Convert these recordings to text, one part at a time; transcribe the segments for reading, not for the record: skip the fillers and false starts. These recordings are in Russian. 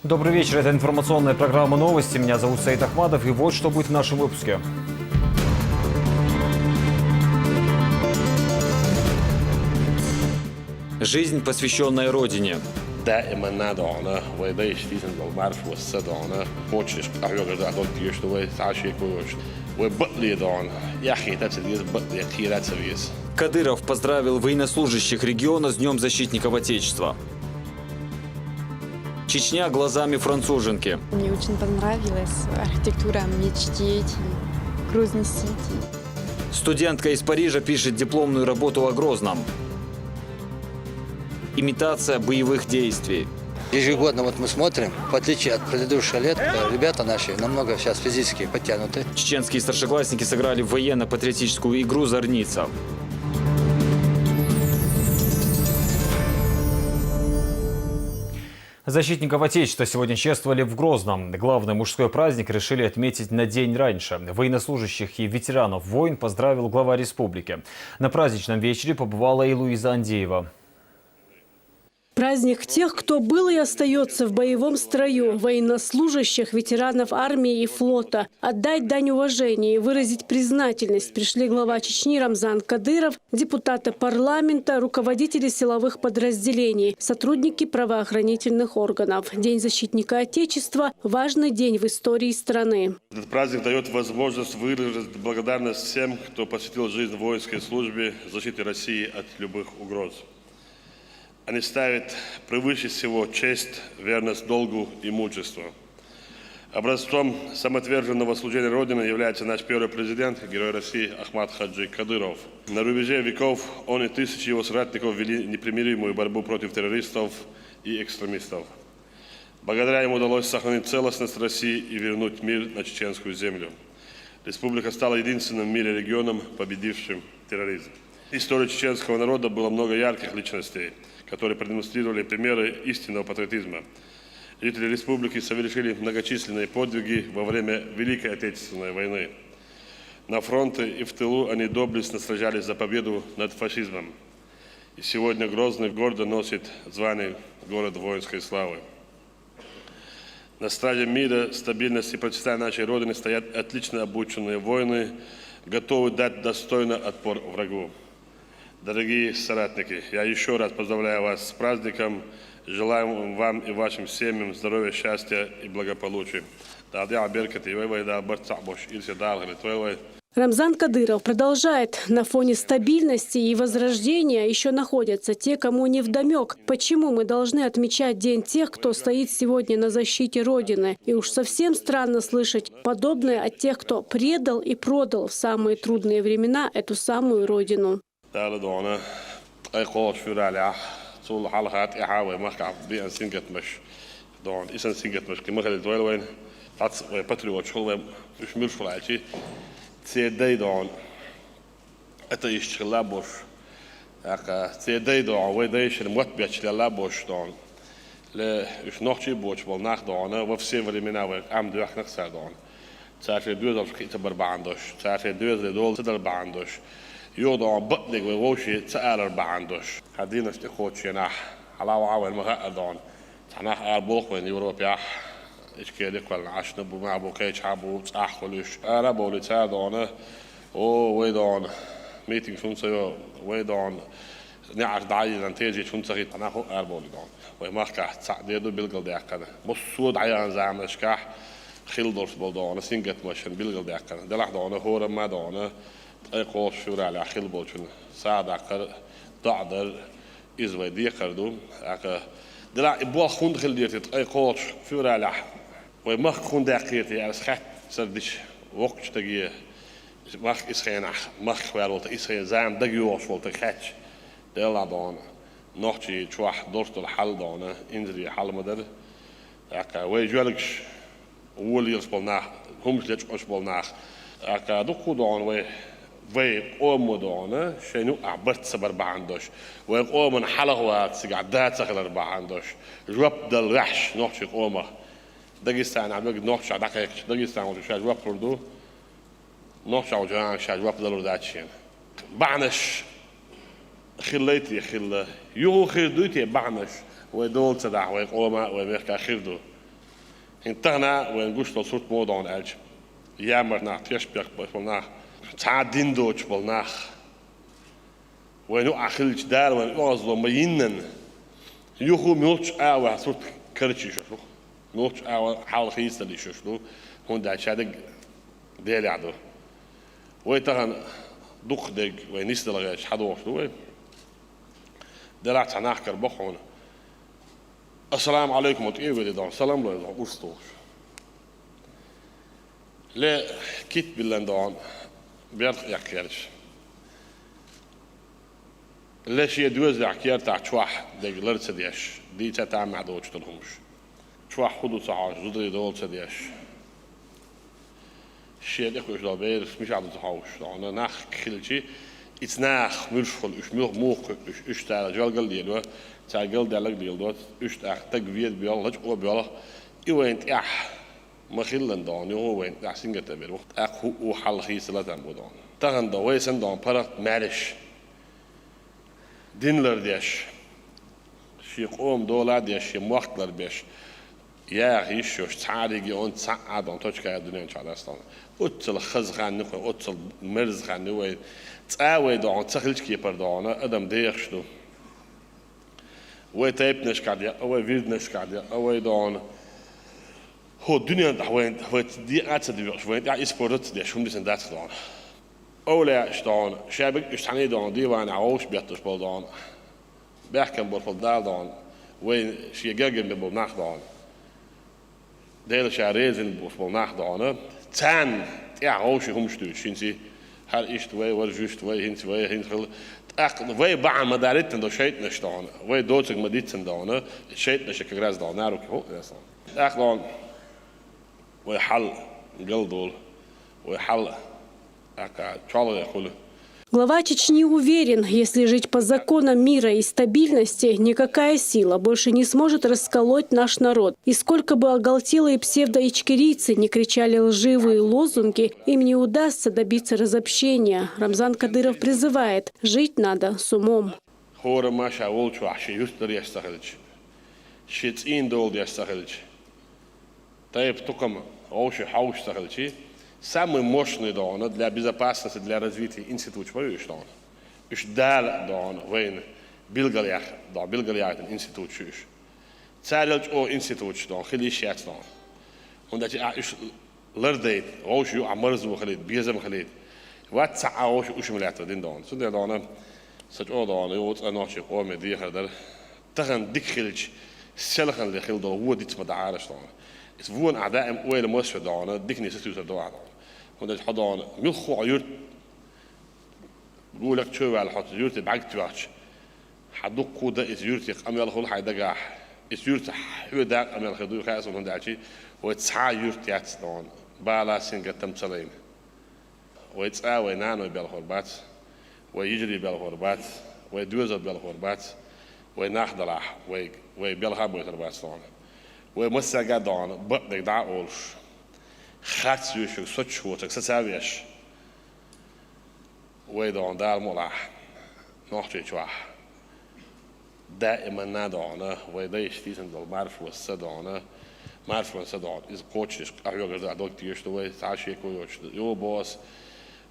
Добрый вечер, это информационная программа «Новости». Меня зовут Саид Ахмадов, и вот что будет в нашем выпуске. Жизнь, посвященная Родине. دائما نادعنا ويديش تيزن بالمعرف والصدعنا موتشش أحيوغ دعوة تيوش دوي تعاشي كويوش وبقلي دعونا يا أخي تاتسديز بقلي كيرات سويس. Кадыров поздравил военнослужащих региона с Днем защитников Отечества. Чечня глазами француженки. Мне очень понравилась архитектура мечети, Грозный-Сити. Студентка из Парижа пишет дипломную работу о Грозном. Имитация боевых действий. Ежегодно вот мы смотрим, в отличие от предыдущих лет, ребята наши намного сейчас физически подтянуты. Чеченские старшеклассники сыграли в военно-патриотическую игру «Зорница». Защитников Отечества сегодня чествовали в Грозном. Главный мужской праздник решили отметить на день раньше. Военнослужащих и ветеранов войн поздравил глава республики. На праздничном вечере побывала и Луиза Андеева. Праздник тех, кто был и остается в боевом строю, военнослужащих, ветеранов армии и флота. Отдать дань уважения и выразить признательность пришли глава Чечни Рамзан Кадыров, депутаты парламента, руководители силовых подразделений, сотрудники правоохранительных органов. День защитника Отечества – важный день в истории страны. Этот праздник дает возможность выразить благодарность всем, кто посвятил жизнь в воинской службе защите России от любых угроз. Они ставят превыше всего честь, верность долгу и мужество. Образцом самоотверженного служения Родины является наш первый президент, герой России Ахмад Хаджи Кадыров. На рубеже веков он и тысячи его соратников вели непримиримую борьбу против террористов и экстремистов. Благодаря ему удалось сохранить целостность России и вернуть мир на чеченскую землю. Республика стала единственным в мире регионом, победившим терроризм. В истории чеченского народа было много ярких личностей, которые продемонстрировали примеры истинного патриотизма. Жители республики совершили многочисленные подвиги во время Великой Отечественной войны. На фронте и в тылу они доблестно сражались за победу над фашизмом. И сегодня Грозный гордо носит звание города воинской славы. На страже мира, стабильности и процветания нашей Родины стоят отлично обученные воины, готовые дать достойный отпор врагу. Дорогие соратники, я еще раз поздравляю вас с праздником. Желаем вам и вашим семьям здоровья, счастья и благополучия. Рамзан Кадыров продолжает. На фоне стабильности и возрождения еще находятся те, кому невдомек, почему мы должны отмечать День тех, кто стоит сегодня на защите Родины. И уж совсем странно слышать подобное от тех, кто предал и продал в самые трудные времена эту самую Родину. تعالوا أي قوة شورالة صول حلقات إحاوي مخع بيان سينجت مش دون إنسان سينجت مش كمخل الدول وين قص باتريوت شغل مش مش ولا شيء تسيدي دون أتا يشتغل لابوش أكا تسيدي دون ويدايش الموت بيشتغل لابوش دون لا مش نحشي بوش بالناخ دون وفسي ولمنا وعم دوخ نخسر دون تعرف دوز كيتبر بعندوش تعرف دوز دول تدر بعندوش يوضع بطنك ووشي تسأل بعندوش هدينا اشتخوت شناح على وعاون مهقدون تناح أربوخ من أوروبا إيش كده كل عشنا بمع بوكيش عبو تأخلش أربو لتادونه أو ويدون ميتينغ شونسيو ويدون نعش دعي نتيجة شونسي تناح أربو لدون ويمحكح تعديدو بيلقل ديكنا مصود عيان زعمش كح خيلدورس بودون سينجت مشن بيلقل ديكنا دلح دونه هو ما دونه أي قوس شورى على خيل بوشن ساعد عقر ضعدر إزوي ديكردو عقر دلع إبوال خوند خيل ديرت أي قوس شورى على ومخ خوند دقيقتي على سخت سردش وقت تجيه مخ إسخين مخ خوالوت إسخين زام دقيوش ولت خاتش دلع دون نحشي شواح دورت الحل دون إنزري حل مدر عقر ويجولكش ولي يسبلناه همش ليش أسبلناه عقر دكتور دون وي ويقوموا دونه شنو عبرت سبر بعندوش ويقوم من حلقة سجادات سخلر بعندوش جواب دل رحش نحش قومه دقيستان عم نقول نحش عدقيق دقيستان وشاج جواب كردو نحش وجان شاج جواب دل رداتشين بعنش خليتي خل يو خردوتي بعنش ودول تدع ويقومه ويمرك خردو انتهنا وين قشطة صوت موضوع الألج يامرنا تيشبك بقولنا تعدين دوتش بقولناخ وين أخلج دار وين أظلم بينن يخو ميوتش أو صوت كرتشي شو ميوتش أو حال خيس اللي شو هون ده شادق ديلي عدو ويتهن دق دق وين يستلغيش حدو شو دلعت هنحكر بخون السلام عليكم وتقيل دون سلام له دون أستوش لا كيت بالله دون بيرخ يحكيرش لا شيء دوز يحكير تاع شواح دق لرت ديش دي تاع مع دوش تلهمش شواح خدو صعاش زودي دول تديش شيء ده كويس دابير مش عاد تحوش أنا ناخ كل شيء إتناخ مشخل إيش موق إيش تاع جال ديالو تاع جال ديالك ديالو إيش تاع تجويد بيالله هو بيالله يوين إح ما خلنا دان هو وين أحسن كتبير وقت أخو وحل خيس لا تنبودان تهان دويسن دان برا مارش دينلر ديش شي قوم دولار ديش موقت لر بيش يا غيش وش تعالي أنت سعد أنت تشكي الدنيا إن شاء الله استان أتصل خز خان نقول أتصل مرز خان نوي تعاود دان تخلج كي بردانا أدم ديخشلو وتايب نشكاديا أو فيد نشكاديا أو دان هو الدنيا دحوين دي أتصل وين يعني إسبورت دي شو مسند دات دان أولا إشتان شابك إشتاني دان دي وأنا عاوش بيتش بردان بحكم برفض دان وين شيء جاجن ببناخ دان ديل شاريزن ببناخ دان تان يا عاوش هم شتوش شينسي هل إيش توي ولا جوش توي هين توي هين خل أق وين بعد ما دارت تندو شيء نشتان وين دوتك ما ديت تندانه شيء نشك جراز دان ناروك هو يسان أق دان ويحل قلدول ويحل أك شالله يقوله. Глава Чечни уверен, если жить по законам мира и стабильности, никакая сила больше не сможет расколоть наш народ. И сколько бы оголтелые псевдоичкерийцы не кричали лживые лозунги, им не удастся добиться разобщения. Рамзан Кадыров призывает: жить надо с умом. Самый мощный дон для безопасности, для развития института чего что он. Иш дал дон войн Билгалиях, да Билгалиях институт чуш. Царилч о институт дон хилишят дон. Он дать иш лердейт, ош ю амарзу خليت بيزم خليت. وات ساعة ош ملات دين دون. سند دون سج او دون يوت انوش او مدي هذا تغن ديك خليش سلخن اللي خيل دون هو ديت مدعارش دون. is woon أعداء ويل موسى دانا ديكني ستوثر دانا وده حضان ملخو عيرت بقول لك شو على حط يرت بعك تواتش حدوق كودا إز يرت أمي الله خل حيدا جاح إز يرت هو ده أمي الله خدوه خاص من ده شيء وتسعى يرت يات دان بالا سنجة تمثلين وتسعى وينانو بالخربات ويجري بالخربات ويدوز بالخربات ويناخدلاح ويبيلها بيتربات دان ومسا قادون بدك دعولش خاتس يشوف سوتش هو تكسسابيش ويدون دار ملاح نحكي شواح دائما نادونا ويدايش تيسن دول معرف والسدونا معرف والسدون إذا كوتشش أحيوك رزق دوكتيش دوي تعشي كويوش يو بوس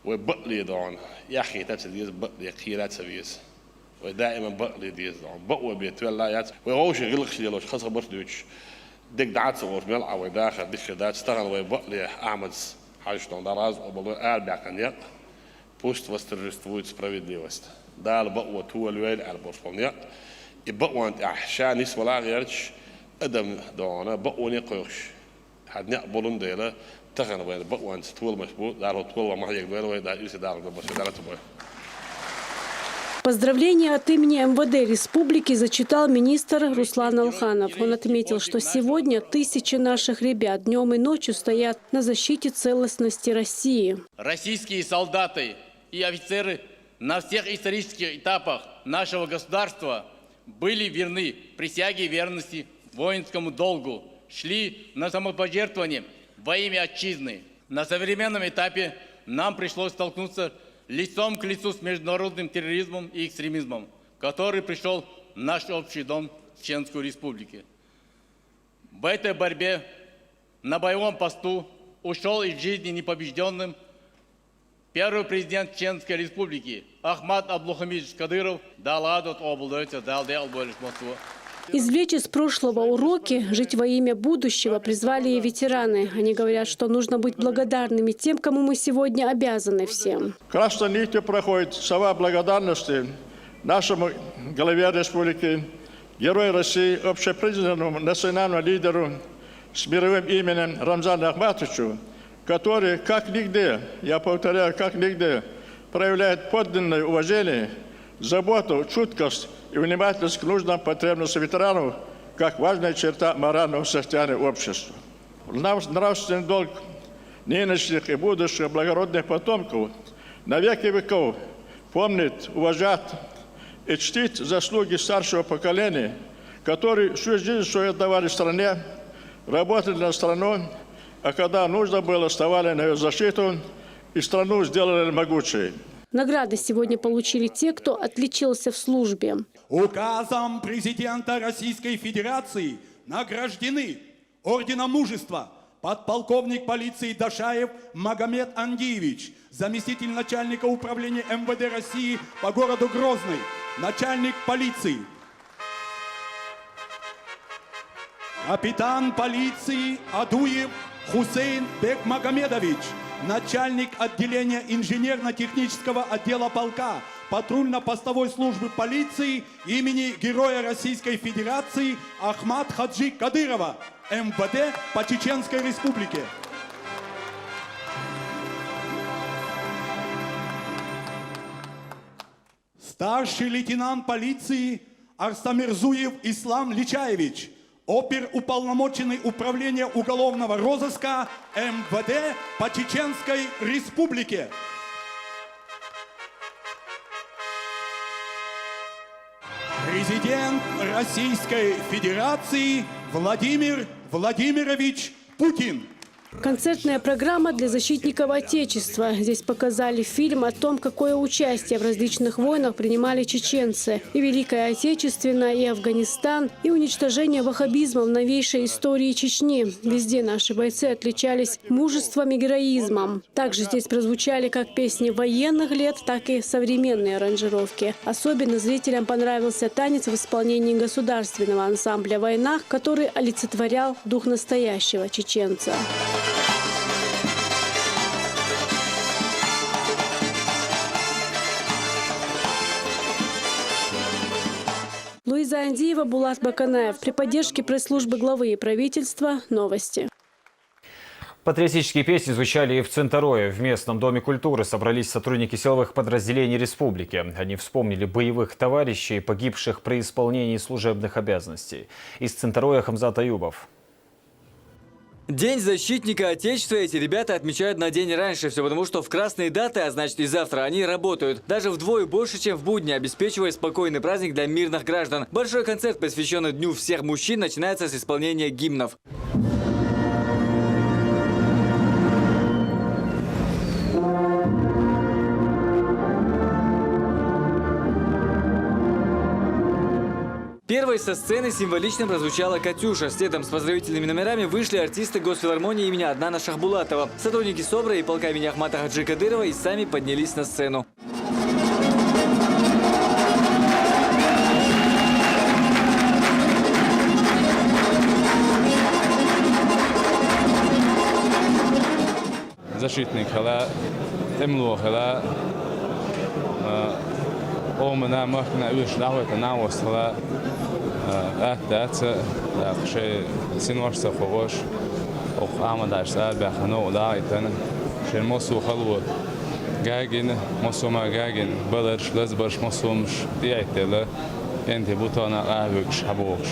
وبقلي دون يا أخي تبسديز بقلي خيرات سبيز ودائما بقلي ديز دون بقوى بيتولايات ويغوش يغلقش ديالوش خاصة برتوش ديك دعات صور ملعة وداخل ديك دات اشتغل ويبقلي أحمد حاجتون دراز وبلو قال بيعكنيق بوست وسترجستويت سبراويدليوست دال بقوى تو الويل على بورفونيق يبقوى أنت أحشان نسوى لا غيرش أدم دونا بقوى نيقوش حد نقبلون ديلا تغن وين بقوى أنت طول مشبوط دارو طول ما هيك دولا وين دار يسي دارو بس دارو تبوي. Поздравления от имени МВД Республики зачитал министр Руслан Алханов. Он отметил, что сегодня тысячи наших ребят днем и ночью стоят на защите целостности России. Российские солдаты и офицеры на всех исторических этапах нашего государства были верны присяге верности воинскому долгу, шли на самопожертвование во имя отчизны. На современном этапе нам пришлось столкнуться лицом к лицу с международным терроризмом и экстремизмом, который пришел в наш общий дом в Чеченской Республике. В этой борьбе на боевом посту ушел из жизни непобежденным первый президент Чеченской Республики Ахмат Абдулхамидович Кадыров. Извлечь из прошлого уроки, жить во имя будущего призвали и ветераны. Они говорят, что нужно быть благодарными тем, кому мы сегодня обязаны всем. Красной нитью проходит слова благодарности нашему главе республики, герою России, общепризнанному национальному лидеру с мировым именем Рамзану Ахматовичу, который как нигде, я повторяю, как нигде, проявляет подлинное уважение, заботу, чуткость и внимательность к нужным потребностям ветеранов, как важная черта морального состояния общества. Нравственный долг нынешних и будущих благородных потомков на веки веков помнит, уважать и чтить заслуги старшего поколения, которые всю жизнь свою отдавали стране, работали на страну, а когда нужно было, вставали на ее защиту и страну сделали могучей. Награды сегодня получили те, кто отличился в службе. Указом президента Российской Федерации награждены Орденом Мужества подполковник полиции Дашаев Магомед Андиевич, заместитель начальника управления МВД России по городу Грозный, начальник полиции. Капитан полиции Адуев Хусейн Бекмагомедович, начальник отделения инженерно-технического отдела полка патрульно-постовой службы полиции имени Героя Российской Федерации Ахмат Хаджи Кадырова, МВД по Чеченской Республике. Старший лейтенант полиции Арстамирзуев Ислам Личаевич, оперуполномоченный управления уголовного розыска МВД по Чеченской Республике. Президент Российской Федерации Владимир Владимирович Путин. Концертная программа для защитников Отечества. Здесь показали фильм о том, какое участие в различных войнах принимали чеченцы. И Великая Отечественная, и Афганистан, и уничтожение ваххабизма в новейшей истории Чечни. Везде наши бойцы отличались мужеством и героизмом. Также здесь прозвучали как песни военных лет, так и современные аранжировки. Особенно зрителям понравился танец в исполнении государственного ансамбля «Война», который олицетворял дух настоящего чеченца. Луиза Андиева, Булат Баканаев. При поддержке пресс-службы главы и правительства. Новости. Патриотические песни звучали и в Центорое. В местном доме культуры собрались сотрудники силовых подразделений республики. Они вспомнили боевых товарищей, погибших при исполнении служебных обязанностей. Из Центороя Хамзат Аюбов. День защитника Отечества эти ребята отмечают на день раньше. Все потому, что в красные даты, а значит и завтра, они работают. Даже вдвое больше, чем в будни, обеспечивая спокойный праздник для мирных граждан. Большой концерт, посвященный Дню всех мужчин, начинается с исполнения гимнов. Первой со сцены символично прозвучала «Катюша». Следом с поздравительными номерами вышли артисты Госфилармонии имени Аднана Шахбулатова. Сотрудники СОБРа и полка имени Ахмата Хаджи Кадырова и сами поднялись на сцену. Защитник хала, темло хала, омна махна уж давай-то навоз хала, атаца, шей синварса ховош, ох амадаш сабяхано удаитана, шей мосу халу гагин, мосума гагин, баларш лазбарш мосумш диайтела, энти бутана авюкш хабокш,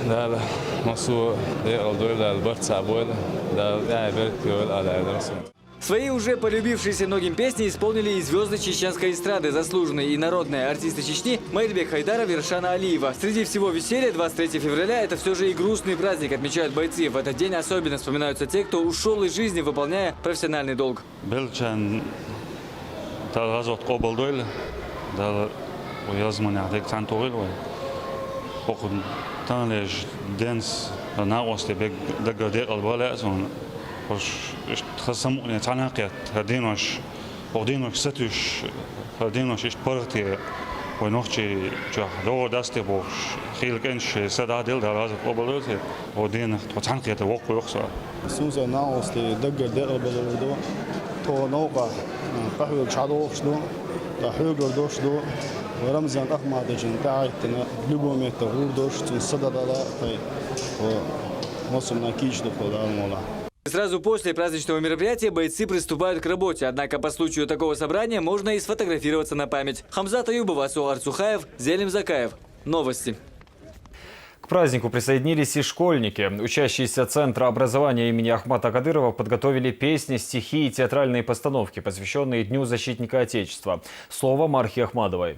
да мосу деалдуэла албарцабуэла. Свои уже полюбившиеся многим песни исполнили и звезды чеченской эстрады, заслуженные и народные артисты Чечни Майрбек Хайдаров и Ршана Алиева. Среди всего веселья 23 февраля – это все же и грустный праздник, отмечают бойцы. В этот день особенно вспоминаются те, кто ушел из жизни, выполняя профессиональный долг. ناقص بيج دقة دقة البلاء زون وش خصموني تعناقيت هدينوش ودينوش ستوش هدينوش إيش برتي ونوختي جه دو دستي بوش خيلك إنش سدا ديل ده لازم قبلته ودين تعناقيت وقوي يخسر سوزا ناقص دقة دقة البلاء تو نوقع قهوة شادو شدو تحويل دوش دو ورمزان أحمد جنتاعتنا لبوميت غوردوش تنصدر على تاي ومصر كيش دخول المولا. Сразу после праздничного мероприятия бойцы приступают к работе. Однако по случаю такого собрания можно и сфотографироваться на память. Хамзат Аюбов, Асул Арцухаев, Зелим Закаев. Новости. К празднику присоединились и школьники. Учащиеся Центра образования имени Ахмата Кадырова подготовили песни, стихи и театральные постановки, посвященные Дню защитника Отечества. Слово Мархи Ахмадовой.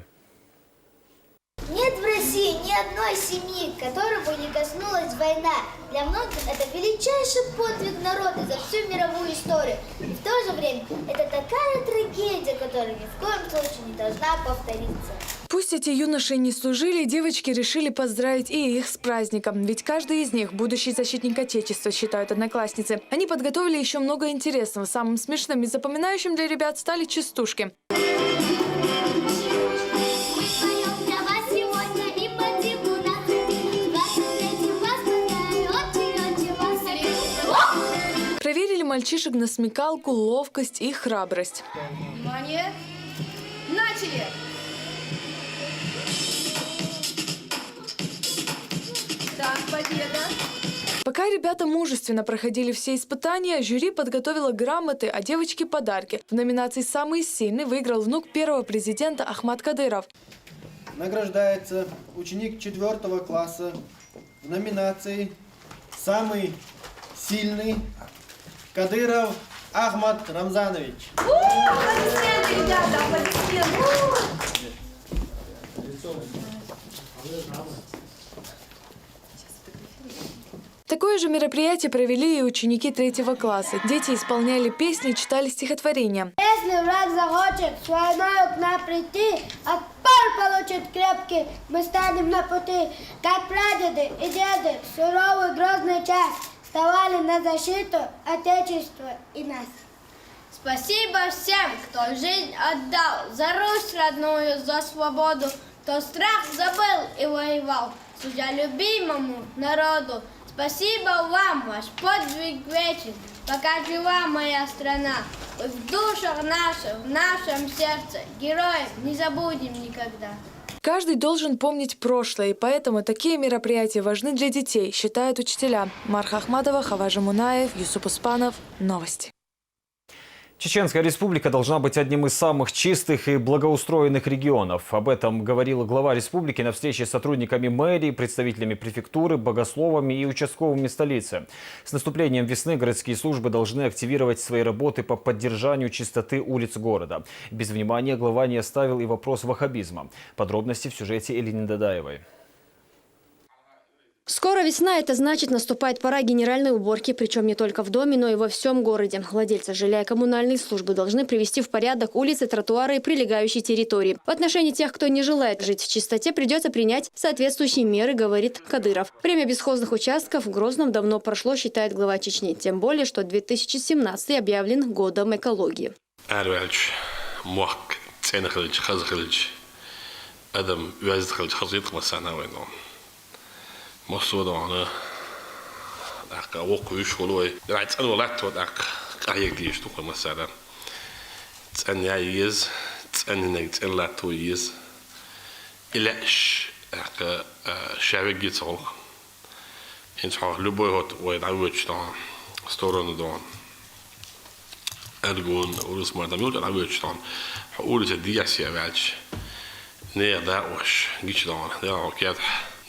Нет в России ни одной семьи, которой бы не коснулась война. Для многих это величайший подвиг народа за всю мировую историю. И в то же время это такая трагедия, которая ни в коем случае не должна повториться. Пусть эти юноши не служили, девочки решили поздравить и их с праздником. Ведь каждый из них – будущий защитник Отечества, считают одноклассницы. Они подготовили еще много интересного. Самым смешным и запоминающим для ребят стали частушки. Проверили мальчишек на смекалку, ловкость и храбрость. Внимание! Начали! Так, победа! Пока ребята мужественно проходили все испытания, жюри подготовило грамоты, а девочки – подарки. В номинации «Самый сильный» выиграл внук первого президента Ахмат Кадыров. Награждается ученик 4 класса в номинации «Самый сильный» Кадыров Ахмат Рамзанович. Аплодисменты, ребята, аплодисменты! Такое же мероприятие провели и ученики 3 класса. Дети исполняли песни и читали стихотворения. Если враг захочет с войной к нам прийти, отпор получит крепкий, мы станем на пути. Как прадеды и деды в суровый грозный час вставали на защиту Отечества и нас. Спасибо всем, кто жизнь отдал за Русь родную, за свободу, кто страх забыл и воевал, служа любимому народу. Спасибо вам, ваш подвиг вечен, пока жива моя страна. Вы в душах наших, в нашем сердце, героев не забудем никогда. Каждый должен помнить прошлое, и поэтому такие мероприятия важны для детей, считают учителя. Марха Ахмадова, Хаважа Мунаев, Юсуп Успанов. Новости. Чеченская республика должна быть одним из самых чистых и благоустроенных регионов. Об этом говорил глава республики на встрече с сотрудниками мэрии, представителями префектуры, богословами и участковыми столицы. С наступлением весны городские службы должны активировать свои работы по поддержанию чистоты улиц города. Без внимания глава не оставил и вопрос ваххабизма. Подробности в сюжете Элины Дадаевой. Скоро весна, это значит, наступает пора генеральной уборки, причем не только в доме, но и во всем городе. Владельцы жилья и коммунальные службы должны привести в порядок улицы, тротуары и прилегающие территории. В отношении тех, кто не желает жить в чистоте, придется принять соответствующие меры, говорит Кадыров. Время бесхозных участков в Грозном давно прошло, считает глава Чечни. Тем более, что 2017 объявлен годом экологии. مصودة أك وقوي شغلوي لا تسأل ولا تود أك أيك ديش تقول مثلا تسألني عايز تسألني نك تسأل لا تويز إلاش أك شعبي جيتول إن شاء الله لبوي هات ويدعوش تان ستورن دان أرجون ورس ما دميوت أدعوش تان حقول تديع سيابش نير داوش جيش دان ده كده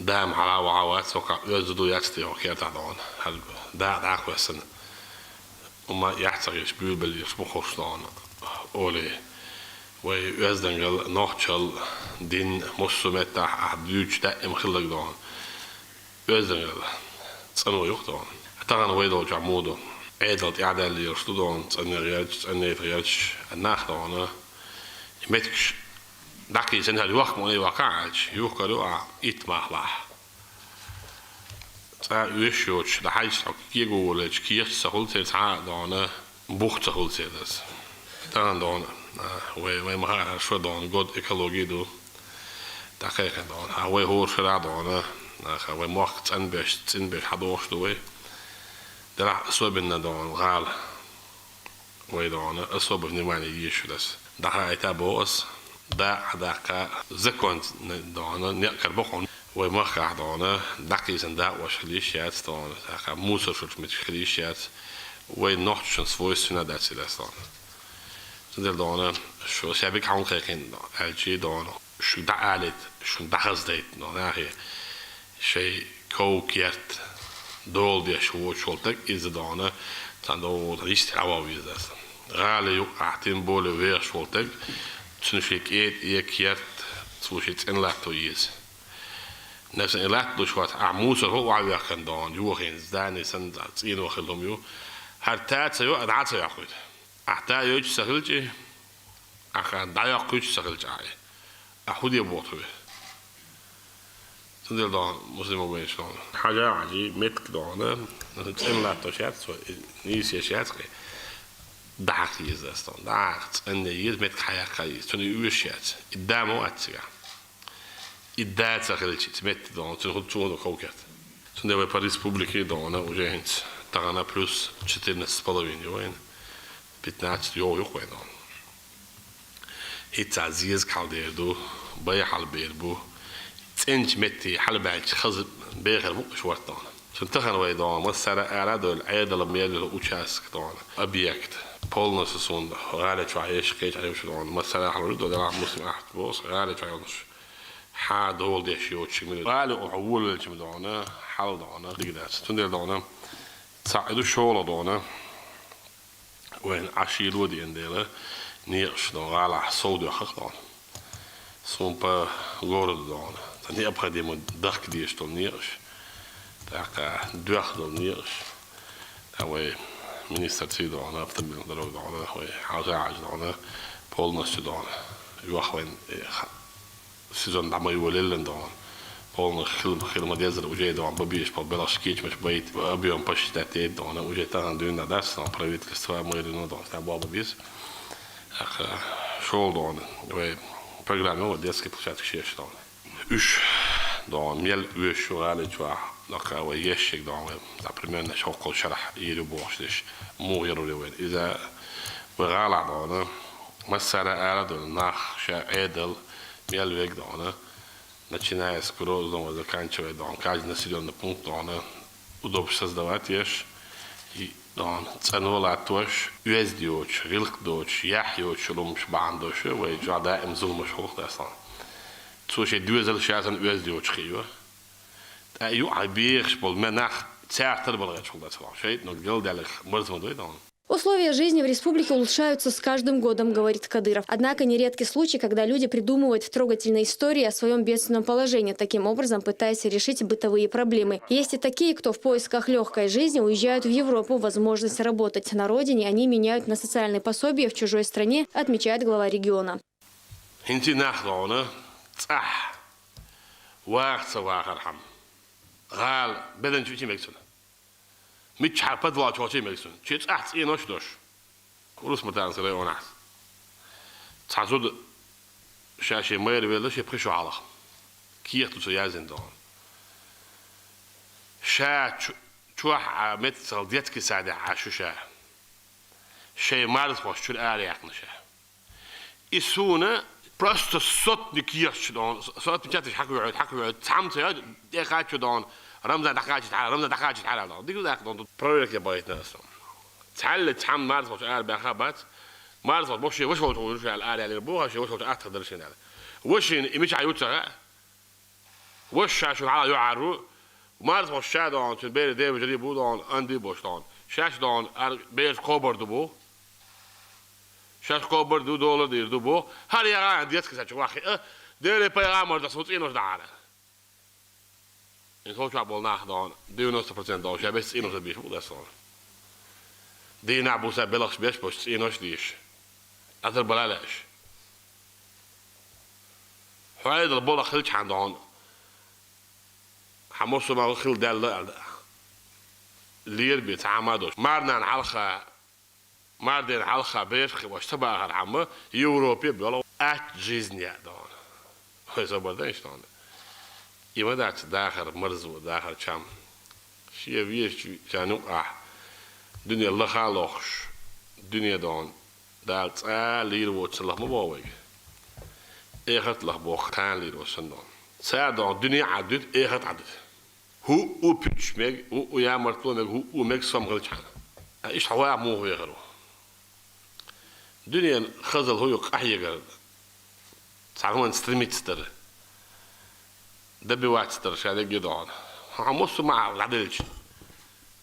دام على وعوات سوق يزدو يستي وكيا تعدون هل دا كويسن وما يحتاج يشبيل بل يسمخوش دان أولي ويزدنجل نوحشل دين مسلمات أحدوش دائم خلق دان يزدنجل تسأنو يخدان أتغن ويدو جعمودو عيدلت إعدال يرشدو دان تسأني ريالش الناخ دان يمتكش داكي سنها الوقت موني واقعج يوكلوا إتماح له Ushioch, the high stock, Gigo, Kiers, a wholesale on Bucht, a wholesalers. Down on where my shred on good ecology do. The cake on, away horse on, away mocked and best in bed had washed away. There are swimming on Ral. Way on a sub of new money issues. The high tabos, that Zekon on Yakarbon. We mag aan dat is en dat was geliefd dan ik moest soort met geliefd we nog eens voice naar dat ze dat staan dus dan zo heb ik hang gekeken LG dan zo dat alet zo dat has dit dan hij zij kookert dol die schooltek is dan dan is het al weer dat rale je 18 bolen weer schooltek toen ik keert zo iets in laat is نفس الوقت دوشوات عموس هو عم يكن دون يوخين زاني سند عطين وخلهم يو هرتات سيو أدعات سيأخذ أحتا يوج سهلتي أخان دايق كوج سهلتي أخذ يبوطه تندل دون مسلم وبيش دون حاجة عجي متك دون نتسأل لا توشات سو نيس يشات كي دعك يزدستون دعك أن يز متك حياة كيس توني يوشات إدامو أتسيا idéet zagiltje met dan toen goed toen ook het toen de Paris publieke dan ook eens daarna plus 14,5 miljoen bitnaat jo ook wel dan het aziz kaldeerdo bij halbeerbo تنج متي حلبات خز بيغر بوش ورطان toen تغن wij dan مسألة أراد العيد لميل الأوشاس كدان أبيكت بولنس سون غالي شويش كيش عليه شو دان مسألة حلول ده مسلم أحد بوس غالي شويش حاد هول دي شيء وتشمل غالي وحول اللي جمدونا حال دونا دقيقة تندر دونا تصعدوا شغل دونا وين عشيرو دي انديلا نيرش دون غالا صودو حق دون سومبا غورد دونا تاني أبغى دي من دخك دي اشتو نيرش تاكا دوخ دون نيرش تاوي minister تي دونا أفتبين درو دونا وي حاجة عاج دونا بولنس دونا يوخ وين سيزون دعما يوليلن دون بولن خيل ما ديزر وجاي دون ببيش ببلاش كيش مش بيت أبيهم باش تاتي دون وجاي تان دون داس دون برايفت كستوا ميرينو دون تابوا ببيس أخ شغل دون وي برنامج هو ديسك بوشات كشيش دون إيش دون ميل ويش شغالي جوا لك ويشك دون دا بريمير شغل شرح يرو بوشش مو يرو وين إذا وغالع دون مسألة أردن نخ شعيدل Mielweg dona, начиная с Грозного, заканчивая дон, каждый населенный пункт дона, удобно создавать ешь, и дон, ценовала тош, уездиоч, рилхдоч, яхиоч, румш бандош, вей жада им зулмаш хохдасан. Цуши дуэзел шазан уездиоч хио. Та ю айбирш бол менах цертер балгач хохдасан. Шейт, но гилделих морзмодой дон. Условия жизни в республике улучшаются с каждым годом, говорит Кадыров. Однако нередки случаи, когда люди придумывают трогательные истории о своем бедственном положении, таким образом пытаясь решить бытовые проблемы. Есть и такие, кто в поисках легкой жизни уезжают в Европу, возможность работать на родине, они меняют на социальные пособия в чужой стране, отмечает глава региона. مش حابد ولا شو شيء ميكسون شيء أحس إيه نوش دوش ورس متان سري وناس تعزود شاشة مير ولا شيء بخشوا على كيف تسويازين دون شا شو مثل ديتك سادة عشو شيء مارس مش شو الآلة يحنا إسونا просто сотни киеш дон сотни чатиш حكوا تعمت يا دي خاتشو دون رمزان دخاجت على رمزان دخاجت على الله ديقول لك دون برولك يا بايت ناس تعال تعم مارس وش قال بخابات مارس وش وش على الآلة اللي بوها شيء وش أكثر شيء هذا وش مش عيوتها وش عشان على يعرو مارس وش دون في البيت ده بجري بودون عندي بوش دون شاش دون بيت كوبر دبو شاش كوبر دو دولار دير دبو هل يا عندي يسكت شو واخي ده بيغامر ده صوت إنه دعنا إن كل شعب والناح دون 90% دون شيء بس إنه تبيش بوده صار دي نعبو سبلاش بيش بس إنه شديش أثر بلاش هاي البولا خلش عندهم حمص ما خل دال لير بيتعمدوش مارنا حلقة ماردين حلقة بيرخي واش تباغر عمه يوروبي بيولو جيزنيا دون هو زبردنش دون يما داخل مرزو داخل شام شي فيش جانو دنيا الله خالوخش دنيا دون دالت لير وتصلح مبوغ ايخت لح بوخ كان لير وصندون سادون دنيا عدد ايخت عدد هو بيتش ميغ هو يا مرتو ميغ هو ميغ سمغل شان ايش هوا مو يغرو دنيا خزل هو يقحيق تعرفون ستريميتستر دبي واتستر شادي جدعان هموسو مع العدلج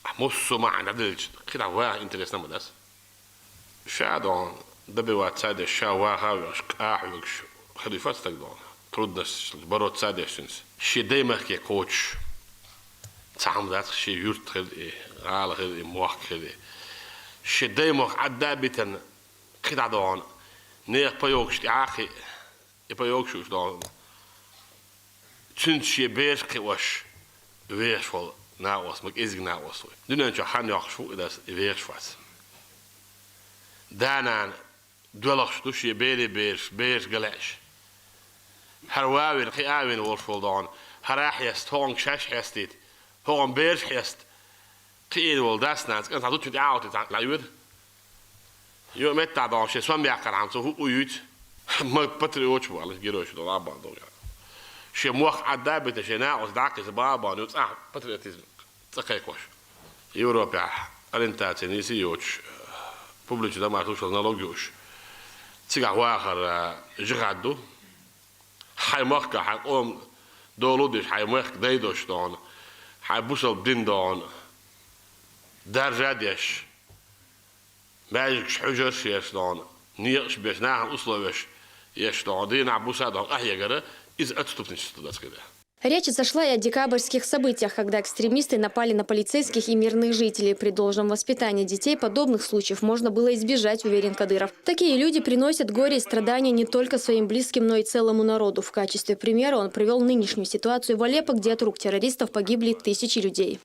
هموسو مع العدلج كده هوا انتريس نمدس شادون دبي واتساد الشاوا هاوش قاحوش خليفات تقدون تردس بروت سادشنس شي دايما كي كوتش تعم ذات شي يورت خدي على خدي موخ خدي شي دايما عدابتن كده دون نيق بيوكش تعاقي يبيوكش دون تشنت شي بيش كواش ويش فول ناوس مك إزق ناوس دون أنت خان يخشوا إذا ويش فاس دانا دولخش دوش يبيلي بيش قلاش هرواوين خياوين ورفول دون هراح يست هون شاش يستيت هون بيش يست قيل والداس ناس أنت هتوش تعاوت تعاود يوم متى دون شيء سوام يعقل عن سو هو يوت ما بتريوش ولا جيروش دون عبان دون شيء موخ عدابة شيء ناقص دعكس بابا نوت بتريتيزم تقيكوش يوروبيا أرنتات نيسيوش بوبليش ده ما توش نالوجيوش تيجا واخر جغادو حي مخك حقوم دولودش حي مخ دايدوش دون حي بوصل دين دون درجاديش ماجيكش حجرش يش دون نيقش بيش ناهم أصلوش يش دون دين عبوسا دون أحيا قرأ إذا أتستوبنش تدات كده. Речь зашла и о декабрьских событиях, когда экстремисты напали на полицейских и мирных жителей. При должном воспитании детей подобных случаев можно было избежать, уверен Кадыров. Такие люди приносят горе и страдания не только своим близким, но и целому народу. В качестве примера он привел нынешнюю ситуацию в Алеппо, где от рук террористов погибли тысячи людей.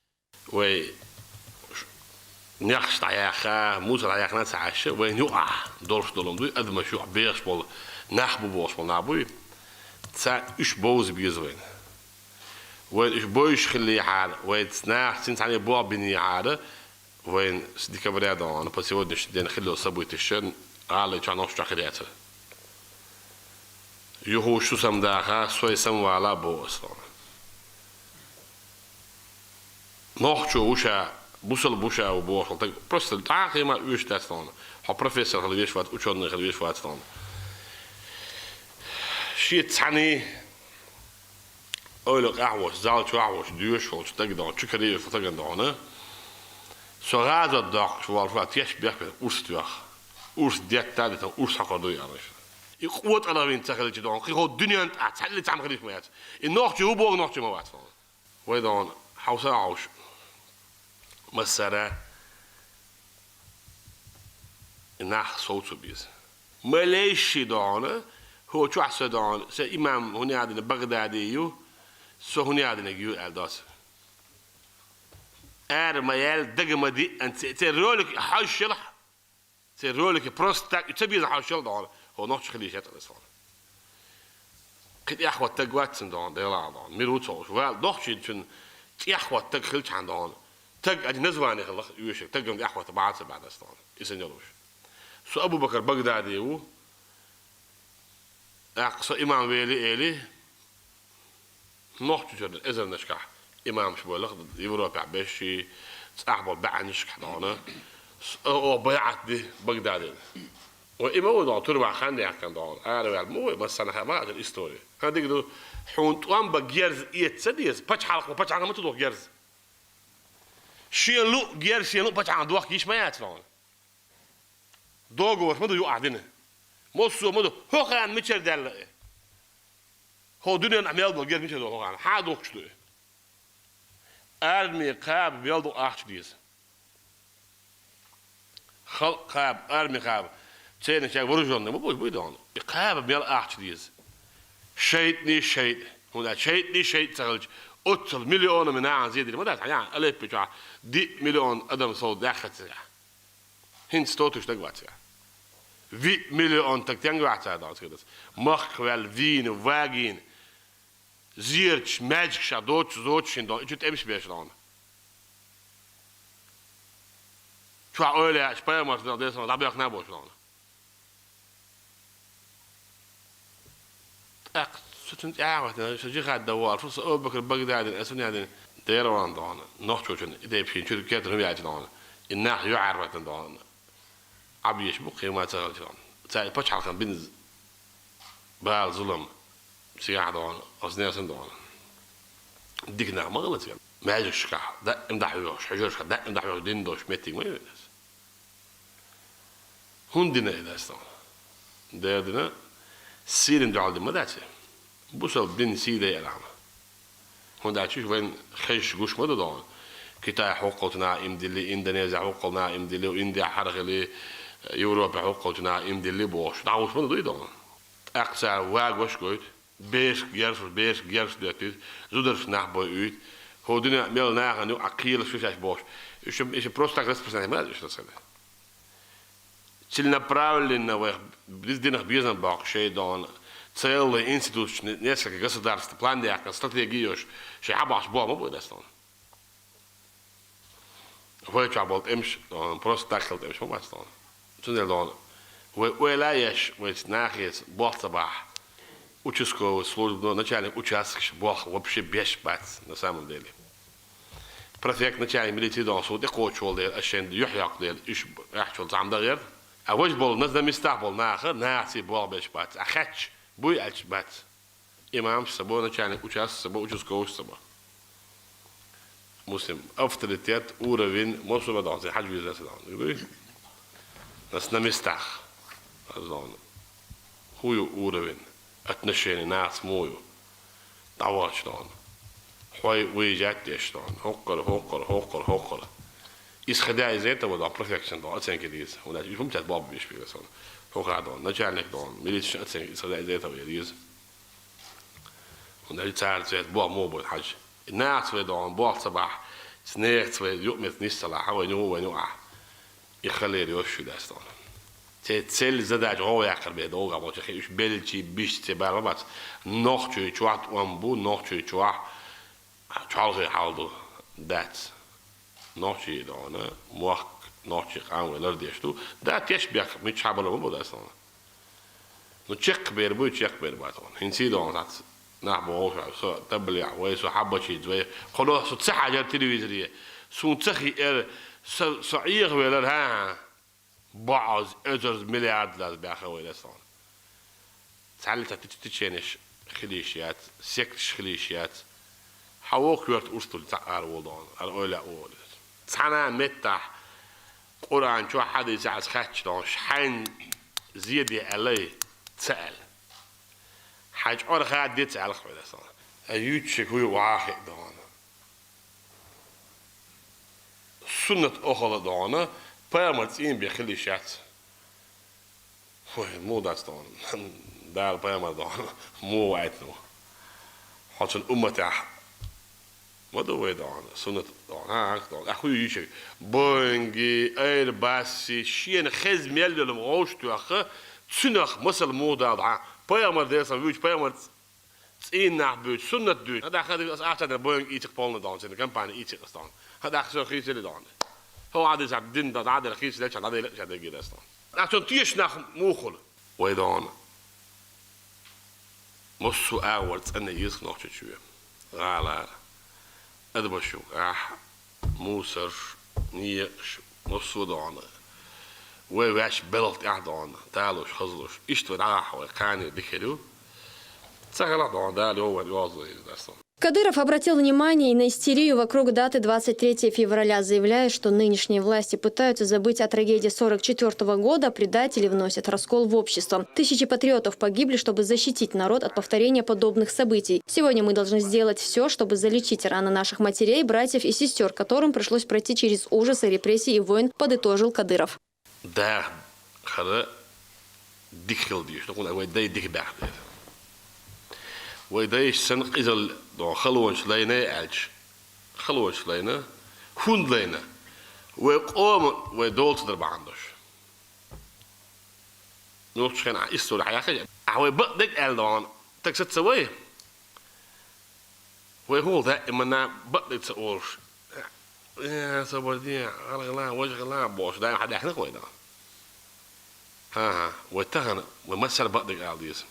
وين إيش بويش خلي عاد وين سناح سنت عليه بوا بني عاد وين سديك بريادة أنا بس يودنش دين خليه صبوي تشن على كان أوش تخديته يهو شو سام داخل سوي سام ولا بو أصلا نوح وشا بوشا وبوش طيب بس تعاقي ما وش تستون ها بروفيسور خليه يشوات وشون خليه يشوات استون شيء تعني أولك أحوش زالت أحوش ديوش وش تقدر شكريه فتقدر så rader dag zoals wat jesberg oestdag oest dit tijd dan oest gaat door alles ik hoort aan wind zeggen dat je dan gewoon dunnend at het liet samen met in nog je hoe nog je maar wat van hoe dan hausa aus masara nach zo te biz Malaysia dan hoe je als dan ze imam هنا عندنا بغدادي سو هنا عندنا جو الداس ميال دقمدي أنت ترولك حاشلح ترولك بروستاك تبي حاشل دون هو نوش خليشات الإسلام قد يحوى تجوات دون ديلا دون ميروتوش وال نوش يجن يحوى تخلش عن دون تج أدي نزواني خلاص يوشك تجمع يحوى تبعات بعد الإسلام يسنجلوش سو أبو بكر بغدادي هو أقصى إمام ويلي نوش تجرب إذا نشكح إمام شبولخ يوروبا بشي أحبط بعنش كحضانة أو بيعت دي بغداد وإمام ده تربع خانة يحكي دون أنا مو بس أنا ما أدري إستوري هذيك ده حونت وام بجيرز يتسديس بتش حلقة بتش حلقة ما تدوق جيرز شيلو جيرز شيلو بتش عن دوق كيش ما يتفعل دوغو ما ده يقعدنا مصو ما ده هو كان متشر دل هو دنيا نعمل بجيرز متشر هو كان حادوق شو أرمي قاب بيلدو أحشديس خلق قاب أرمي قاب تسيرن شيء ورجون ما بوي بيدون قاب بيل أحشديس شيطني شيط هنا شيطني شيط تغلج أتصل مليون من عن زيد ما ده يعني ألف بتاع دي مليون أدم صوت داخل ساعة هند ستوتش دقوات ساعة في مليون تكتين قوات ساعة ده كده مخول فين واجين زيرش ماجيك شادوتش زوتش هندو إيش تأمش بيش لونه شو أقول يا شباب ما تقدر تسمع ده بيقنع بوش لونه ستنت عاوة شجع قاعد دوار فرص أو بكر بغداد أسوني هذا ديروان دهنا نحشوشن إذا بشين شو كاتر هم يعجن دهنا الناح يعرف دهنا عبيش بقي ما تغلط دهنا تاي بتش حلقة بنز بال ظلم سياح دهنا أصنع سن دهنا ديكنا ما غلط يعني ما يجوش شكا ده امدح يوش حجوش ده امدح يوش دين دوش ميتين ما يبغى هندنا إذا استوى ده دنا سيرن دعال ما داتي بوصل دين سيدة يا لعمة هون داتشوش وين خيش جوش مدة دون كتاي حقوقنا إمدلي إندونيسيا حقوقنا إمدلي وإنديا حرق لي يوروبا حقوقنا إمدلي بوش دعوش مدة دون أقصى واق وش قويت بيش جيرس داتيت زودرش نح بويت هو دنا ميل ناغ نو أقيل شو شاش بوش إيش بروستاك رسبسنا ما إيش تصير تلنا правильно ويخ بيزدينخ بيزن باق شيء دون целый институт несколько государств план диака стратегию شيء حباش بوا ما بده استون هو تعبت امش بروست داخل امش ما استون تنزل دون ولا يش ويتناخيس بوخ صباح участковый служба начальник участка бог вообще без бац на самом деле префект начальник милиции дон суд يقوتشول ديل عشان يحيق ديل ايش يحصل زعم ده غير أوج بول نزل مستقبل ناخر ناسي بول بيش بات أخش بوي أش بات إمام سبونا كان أوجاس سبو أوجاس كوش سبو مسلم أفتريتيات أوروين مصر بدون زي حاج بيزاس دون يقولي ناس نمستخ أزون هو أوروين أتنشيني ناس مويو دعواش دون حوي ويجات يش دون هقر إيش خداع زيته ولا perfection دون أتسين كديز ولا يفهم تات باب بيش بيرسون هو قاعدون نجعلك دون ميليش أتسين إيش خداع زيته ويديز ولا يتعال زيت باب مو بالحج الناس في دون باب صباح سنيت في يوم مثني الصلاة هو ينوع يخلي يوشوا داس دون تسل زداج هو يأكل بيدو قبل تخي إيش بلشي بيش تبار بس نوختي شوات وامبو نوختي شوات شالغي حالدو دات نوشي دونه موخ نوشي قام ولا رديشتو ده تشبيك مش حابله مو ده اصلا نو تشيك بيربو تشيك بيربو هنسي دون تاع نحبو هو تبلع ويسو حبشي زوي خلاص تصح على التلفزيون سو تخي صعيغ ولا ها بعض أجرز مليارد لا بياخذوا ولا اصلا تعلت تتشينش خليشيات سكتش خليشيات حووك يرت أرسل تعار ولدان الأولى أول سنة متى قرآن شو حد يزعل خاتش دان شحن زيادة عليه تسأل حاج أرخى دي تسأل خوي أصلا أيوتشك هو واحد دان سنة أخرى دانا بيرمتين بيخلي شات هو مو داستان دار بيرمت دانا مو وعدنا حتى الأمة تاع ما دوي دان سنة دان ها دان أخوي يشك بونجي أير باسي شين خز ميل للمغوش تأخ سنخ مثل مودا دان بيرمت ديسا ويش بيرمت تين نحبوت سنة دوت هذا أخذ أحسن بونج إيتك بالنا دان سنة كم بان إيتك أصلا هذا أخذ خيس اللي دان هو عاد يزعل دين ده عاد الخيس ليش عاد ليش عاد يجي أصلا عشان تيش نخ موخل ويدان مصو أول سنة يسخ نخش شوية غالا أدبشو موسر نيش مصو دانا ويش بلط دانا تعالوش خزلوش إيش تراح وكاني بخيرو سهل دانا ده هو الوازي أصلا. Кадыров обратил внимание и на истерию вокруг даты 23 февраля, заявляя, что нынешние власти пытаются забыть о трагедии 1944 года, предатели вносят раскол в общество. Тысячи патриотов погибли, чтобы защитить народ от повторения подобных событий. Сегодня мы должны сделать все, чтобы залечить раны наших матерей, братьев и сестер, которым пришлось пройти через ужасы, репрессий и войн, подытожил Кадыров. Да, ويدايش سنق إزل دون خلونش لينا ألج خلونش لينا هند لينا ويقوم ويدول تدرب عندوش نوش خين إستور حياة هو بدك ألدون تكسر سويه ويقول ده إمنا بدك تقولش يا سبودي غلا وجه غلا بوش دايما حد يحنق ويدا ها واتهن ومثل بدك ألديس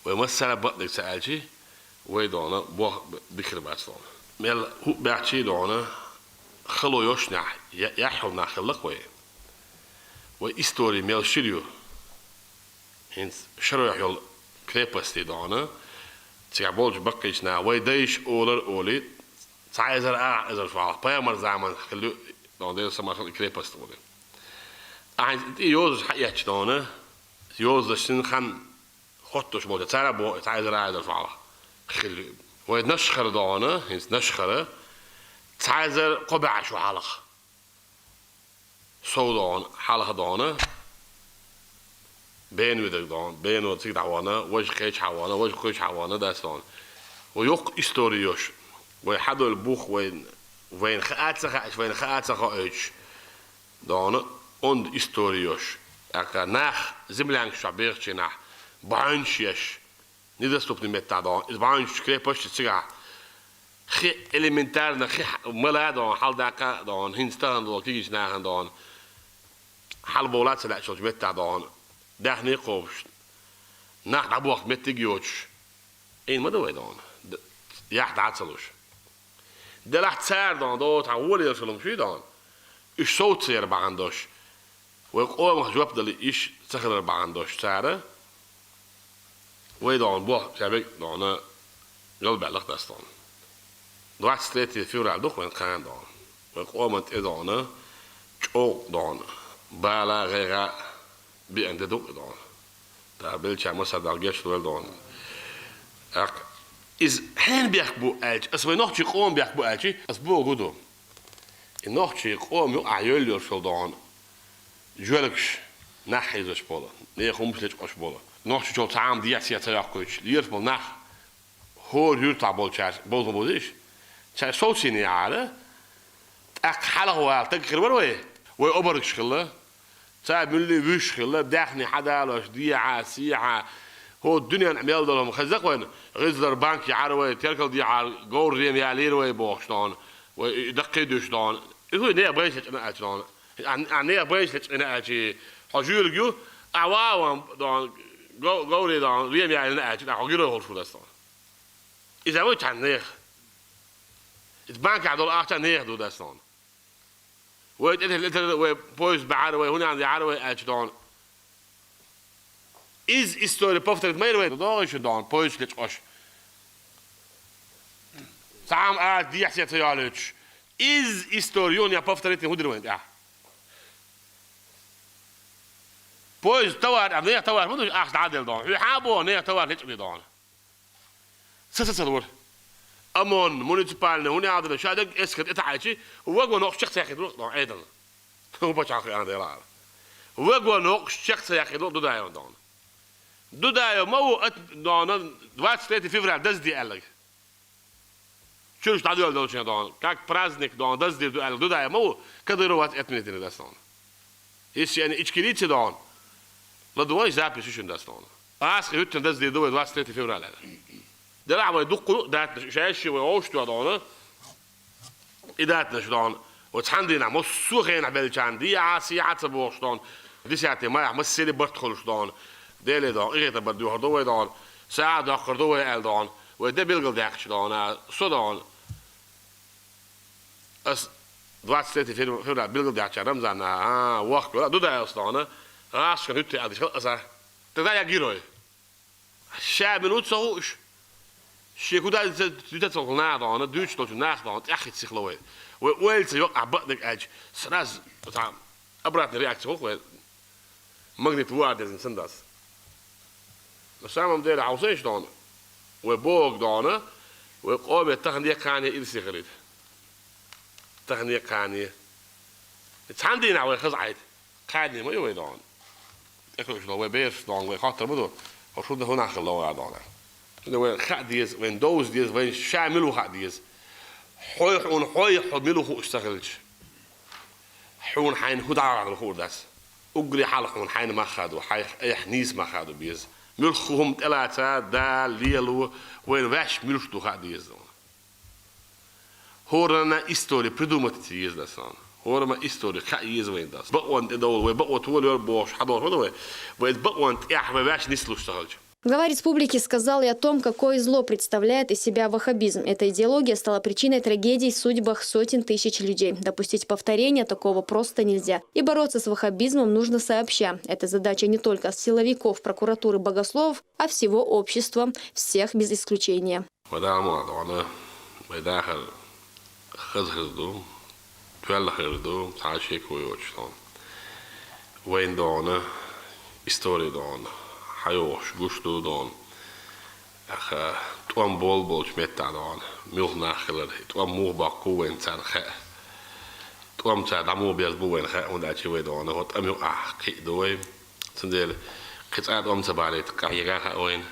ومثل بدك سألشي ويدونا بوه بكر باتون مل هو بعشي دونا خلو يشنع يحول نخلق ويه وإستوري مل شريو هنس شرو يحول كريبستي دونا تيابولج بقيشنا ويدايش أولي تعيزر إذا فعل بيامر زمان خلو دون ده سما خل كريبست وده عايز يوز حياتش دونا يوز لشين خان خطوش موجة تعرف تعيزر إذا فعل خلو وينشخر دونا هنس نشخره تعيزر قبع شو حلق صودون حلقة دونا بين ودك دون بين ودك دعوانا وجه خيش حوانا وجه خيش حوانا داستون ويوق إستوريوش ويحدو البوخ وين خاطسخ وين خاطسخ ايش دونا und إستوريوش أكا ناخ زملانك شعبيرش ناخ بانشيش ندستوب نمتا دون بانش كريبوش تسيغا خي إليمنتارنا خي ملا دون حال داكا دون هنستان دون كيجيش ناخن دون حال بولات سلاح شوش متا دون داخ نيقوش ناخ دابوخ متجيوش إين مدوي دون ياخ دعتسلوش ده راح تسار دون دوت عولي يرسلهم شو دون إيش صوت سير بعندوش ويقوم جواب دل إيش سخر بعندوش ساره ويدون بوه شابك دون قلب على دستون دوات ستريتي فيور على دوخ وين كان دون ويقوم انت دون جو دون بالا غير بأنت دوك دون تابل شيء مسا دالجيش دون أك إز هن بيحبوا أج أسمع نحكي قوم بيحبوا أجي أسبوع قدو نحكي قوم يو عيال يرسل دون جولكش نحيزش بولا نية خمسة أش بولا نحكي شو تعام دياسيا تراكوش ليرسل نح هو يرتع بولشاش بوزن بوديش شاي صوتيني على أك حلا هو تكخر وروي ويأبرك شغله تعب من اللي وش خلا داخني حدا لوش ديعة سيعة هو الدنيا نعمل دلهم خزق وين غزلر بانك يعروي تركل ديعة جور ريم يعليروي بوشتون ويدقيدوش دون يقول نيا بريشة أنا أجلون نيا بريشة أنا أجي حجول جو أواهم دون جوري دون ريم يعلنا أجي حجول هو شو دستون إذا وش عن نيخ البنك عدول أحسن نيخ دو دستون وبويز بعروي هنا عندي عروي أجدون إز إستوري بفترة ما يروي داعش دون بويز لتش سام قاعد دي حسيت يالش إز إستوريون يا بفترة هدر وين بويز توار أبنية توار منو أحد عادل دون يحابوا نية توار لتش دون سدور أمون مونيسيبال هنا عادل شادق إسكت إتعايشي ووجو نوع شخص يا أخي دون أيضا هو بشاخي أنا ديرار وجو نوع شخص يا أخي دون دايون دون دايون ما هو دون 23 فبراير دزدي قالك شو تعديل دون شيء دون كاك برازنك دون دزدي دايون ما هو كدروات أتمنى دون إيش يعني إشكالية دون لا دوان زابي شو دون أسخي هتن دزدي دون 23 فبراير ده لعبة يدقوا ده شاشة ويعوشوا دون إداتنا شدون وتحندينا مصوخين عبالي عندي عاسي عتبوش دون دي ساعتي ما يحمس سيلي برتخلش دون ديلي دون إيه تبدو هردوه دون ساعة داخر دوه إل دون وده بيلقل داخش دون صدون أس دوات ستي فينا بيلقل داخش رمزان وقت ولا دودا يصدون راس كان يتي عدي خلصة تدايا جيروي الشعب من وتصوش شيء كده تتصل نادون دوش دوش نادون أخي تسخلوه ويلت يوقع بدك أج سراز طعم أبرات رياكت هو مغنيت وارد إنسان داس بس أنا مدير عاوزينش دون وبوق دونه وقوم التقنية كانية إلسي غريب التقنية كانية تحندينا ويخز عيد كانية ما يوي دون أكل شلون وبيرس دون ويخاطر بدو Or should the Honaka law add on it? When Hadis, when those days, when Shamilu Hadis, Hoy on Hoy Homilu Stakilch, Hon Hein Hudar Hordas, Ugri Halhon Hein Machado, Nis Machado Beers, Milchum Elata, Da Lielu, when Vash Milchtu Hadis. Horana history, predominantly is the son. Horama history, Kat years away does. But one in the old way, but what will your boss had on the way? But one, Vash Nislush. Глава республики сказал и о том, какое зло представляет из себя ваххабизм. Эта идеология стала причиной трагедий в судьбах сотен тысяч людей. Допустить повторения такого просто нельзя. И бороться с ваххабизмом нужно сообща. Это задача не только силовиков, прокуратуры, богословов, а всего общества, всех без исключения. Hajosh, gusto dan. Tuam bolbol smetta dan. Milch nacheler. Tuam moeba koen zijn ge. Tuam zijn dan moebias boen ge. Omdat je weet dan. Wat am je kijk doe. Zendel. Kits uit om te baren. Kan je gaan oen.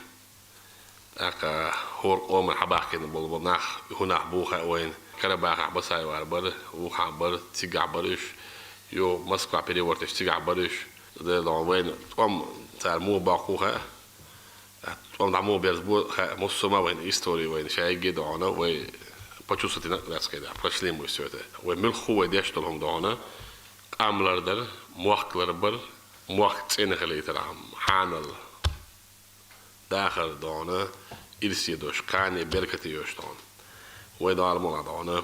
Hoor om een habak in de bolbol nach. Hunach boeg oen. Karabach abasai warber. Hoe haber. Tigabarish. Jo Moskva periode is tigabarish. De dan wen. Tuam صار مو باقوها طبعا مو بيرزبو مصوما وين هيستوري وين شيء جد عنا و بتشوفتنا ناس كده فشلين مسويته وملخو وديشتلهم دعنا أملر در موقلر بر موقت إن خليترهم حانل داخل دعنا إرسي دوش كاني بركتي يشتون ودار مولا دعنا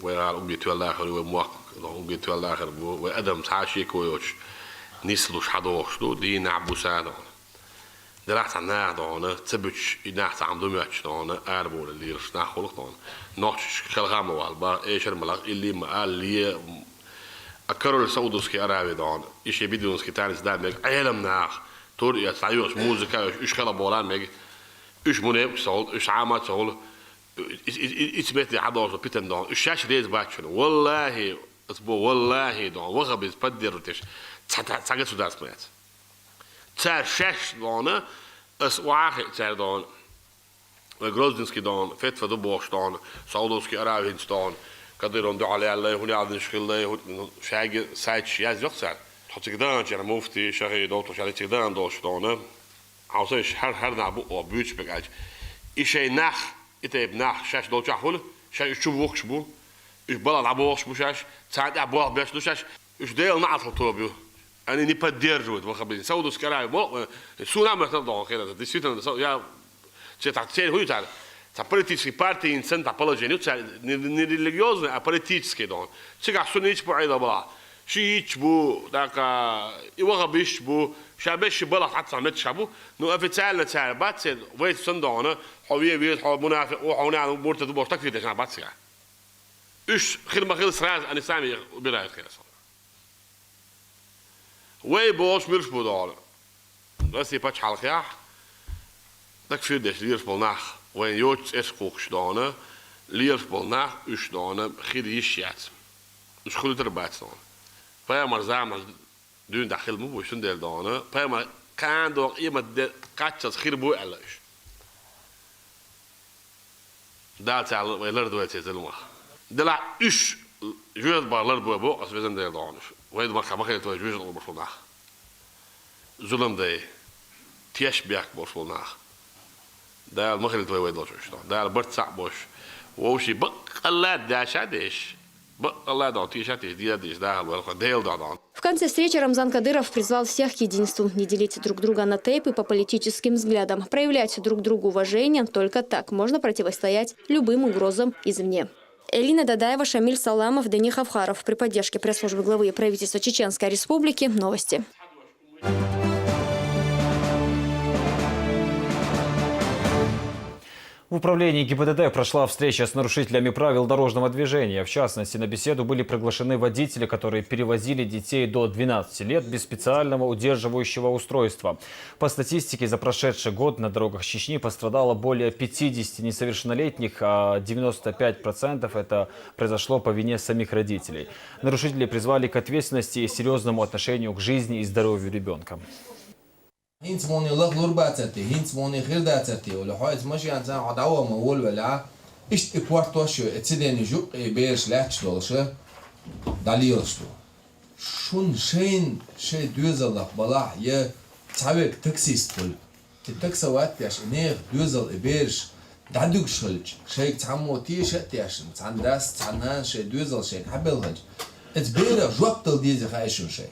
وقال أمجيتو الآخر وموق أمجيتو الآخر وأدم تعشي كويوش نسلوش حدوشتو دي نعبو سادون درحت عن ناعدون تبتش ناحت عن دمياتش دون أربول اللي يرش ناخلق دون نوتش خلغامة والبا إيش الملاق اللي ما قال لي أكرر السعودوسكي أرابي دون إيش يبيدونسكي تانيس دان ميك عالم ناخ توريا تعيوش موزيكا إيش خلا بولان ميك إيش منيب سول إيش عامات سول إيش بيتي حدوش بيتن دون إيش شاش ريز باتشون والله أسبوع والله دون وغبيز بديرتش تاجت سوداس مات. تار شش دانه اس واحد تار دان. وغروزنسكي دان فت فدوبوش دان. سعودوسكي أراوينس دان. كديرون دعالي الله هوني عادن شغله شاقي سايتش ياز يخسر. حتى كدان جرا مفتي شغي دوتو شغي كدان دوش دانه. عاوزش هر نعبو وبيوتش بقاج. إشي نخ إتى بنخ شش دوتش حول. شش شو بوكش بو. إيش بلا نعبوش بوشاش. ساعد أبوه بيش دوشاش. إيش ديل نعطل طوبيو. أنا نبدر جود وخبرني سعودو سكراي مو سونا ما تنضع كذا ديسيتنا يا تشتغل هو تعال تبريتيسكي بارتي إنسان تابولوجينيو تعال نريليوزنا أبريتيسكي دون شجع سونيش بعيدا بلا شيء بو ذاك يوغبيش بو شابش بلا حتى عملت شابو نو أفتعلنا تعال باتسد ويت صندوقنا حويه ويت حو منافق وحونا مرتد بوش تكفي عشان باتسد إيش خير ما خير سراز أنا سامي برايت كذا وي بوش ميرش بودال بس يباتش حلقيح داك في ديش ليرش بالناخ وين يوتش اسقوقش دانا ليرش بالناخ اش دانا خير يشيات مش خلو تربات دانا بايا مرزام دون داخل مو بوشن ديل دانا بايا ما كان دوق إيما قاتشاز خير بو علاش دال تعال ويلرد ويتي زلمخ دلع اش جوز بالر بو بو اسبزن ديل دانش وين ما خبخي تو جوز برشلونة ظلم ده تيش بياك برشلونة ده المخرج تو وين دوش ده برت صعب بوش ووشي بق الله ده شادش بق الله ده تيش شادش دي ده الوالد ديل ده. В конце встречи Рамзан Кадыров призвал всех к единству, не делить друг друга на тейпы по политическим взглядам, проявлять друг другу уважение. Только так можно противостоять любым угрозам извне. Элина Дадаева, Шамиль Саламов, Дени Хавхаров. При поддержке пресс-службы главы правительства Чеченской Республики. Новости. В управлении ГИБДД прошла встреча с нарушителями правил дорожного движения. В частности, на беседу были приглашены водители, которые перевозили детей до 12 лет без специального удерживающего устройства. По статистике, за прошедший год на дорогах Чечни пострадало более 50 несовершеннолетних, а 95% это произошло по вине самих родителей. Нарушители призвали к ответственности и серьезному отношению к жизни и здоровью ребенка. Şun şeyin düzelak bala ya çavek taksistol. Taksavat yaş ne düzel eberiş daduk şulç. Şey çammo tişet yaşın. Çandas çanan şey düzel şey habelhaj. Это было жопто дизи хайшушей.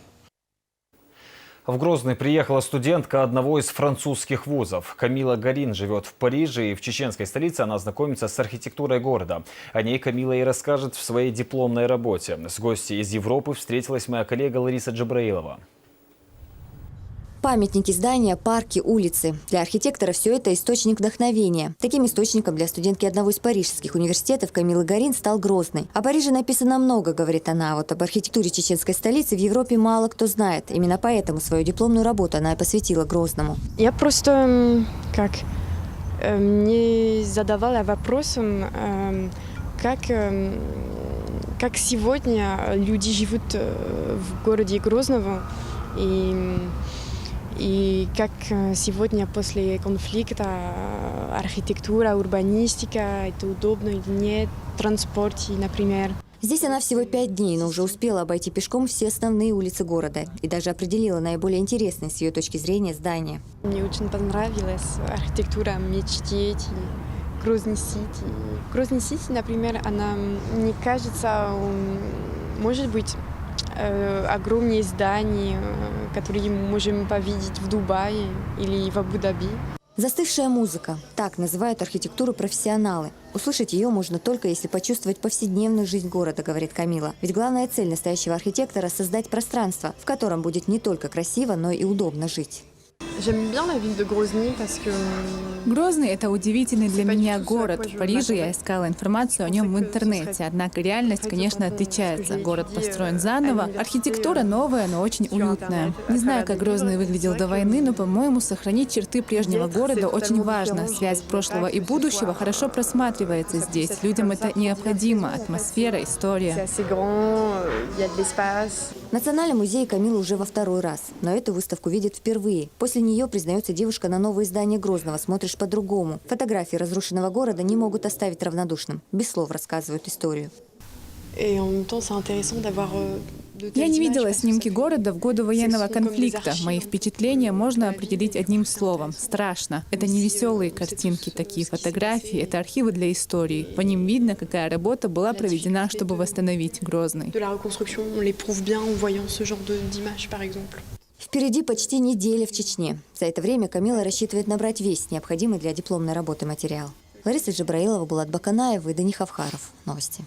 В Грозный приехала студентка одного из французских вузов. Камила Гарин живет в Париже, и в чеченской столице она знакомится с архитектурой города. О ней Камила и расскажет в своей дипломной работе. С гостьей из Европы встретилась моя коллега Лариса Джабраилова. Памятники, здания, парки, улицы. Для архитектора все это источник вдохновения. Таким источником для студентки одного из парижских университетов Камилы Гарин стал Грозный. О Париже написано много, говорит она. А вот об архитектуре чеченской столицы в Европе мало кто знает. Именно поэтому свою дипломную работу она и посвятила Грозному. Я просто не задавала вопросом, как сегодня люди живут в городе Грозного и как сегодня после конфликта архитектура, урбанистика, это удобно или нет, транспорт, например. Здесь она всего 5 дней, но уже успела обойти пешком все основные улицы города и даже определила наиболее интересные с ее точки зрения здания. Мне очень понравилась архитектура мечети, Грозный-Сити. Грозный-Сити, например, она, мне кажется, может быть, огромные здания, которые мы можем повидеть в Дубае или в Абу-Даби. Застывшая музыка. Так называют архитектуру профессионалы. Услышать ее можно только если почувствовать повседневную жизнь города, говорит Камила. Ведь главная цель настоящего архитектора – создать пространство, в котором будет не только красиво, но и удобно жить. Грозный – это удивительный для меня город. В Париже я искала информацию о нем в интернете. Однако реальность, конечно, отличается. Город построен заново, архитектура новая, но очень уютная. Не знаю, как Грозный выглядел до войны, но, по-моему, сохранить черты прежнего города очень важно. Связь прошлого и будущего хорошо просматривается здесь. Людям это необходимо. Атмосфера, история. В Национальном музее Камила уже во второй раз. Но эту выставку видит впервые. После нее, признается девушка, на новые здания Грозного смотришь по-другому. Фотографии разрушенного города не могут оставить равнодушным. Без слов рассказывают историю. Я не видела снимки города в годы военного конфликта. Мои впечатления можно определить одним словом – страшно. Это не веселые картинки, такие фотографии, это архивы для истории. По ним видно, какая работа была проведена, чтобы восстановить Грозный. Впереди почти неделя в Чечне. За это время Камила рассчитывает набрать весь необходимый для дипломной работы материал. Лариса Джабраилова, Булат Баканаев и Дани Хавхаров. Новости.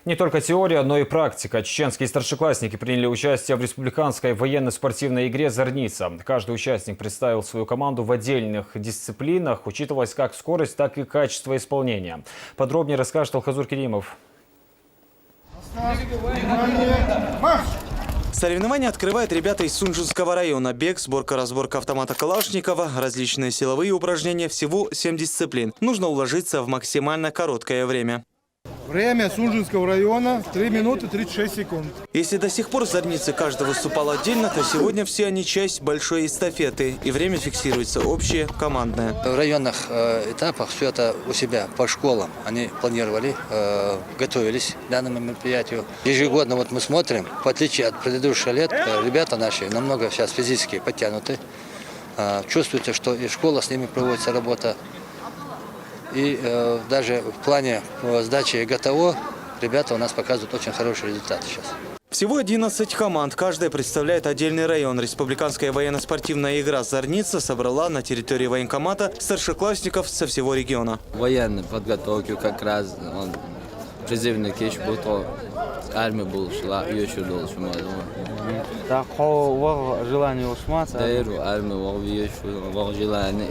Не только теория, но и практика. Чеченские старшеклассники приняли участие в республиканской военно-спортивной игре «Зорница». Каждый участник представил свою команду в отдельных дисциплинах. Учитывалась как скорость, так и качество исполнения. Подробнее расскажет Алхазур Керимов. Соревнования открывают ребята из Сунжинского района. Бег, сборка-разборка автомата Калашникова, различные силовые упражнения. Всего 7 дисциплин. Нужно уложиться в максимально короткое время. Время Сунжинского района 3 минуты 36 секунд. Если до сих пор в Зорнице каждый выступал отдельно, то сегодня все они часть большой эстафеты. И время фиксируется общее, командное. В районных этапах все это у себя по школам. Они планировали, готовились к данному мероприятию. Ежегодно вот мы смотрим, в отличие от предыдущих лет, ребята наши намного сейчас физически подтянуты. Чувствуется, что и школа с ними проводится работа. И даже в плане сдачи ГТО ребята у нас показывают очень хорошие результаты сейчас. Всего 11 команд. Каждая представляет отдельный район. Республиканская военно-спортивная игра «Зорница» собрала на территории военкомата старшеклассников со всего региона. Военной подготовки как раз призывный кеш был, то армия была, шла, еще дольше. Так, желание усматься? Да, армия, желание.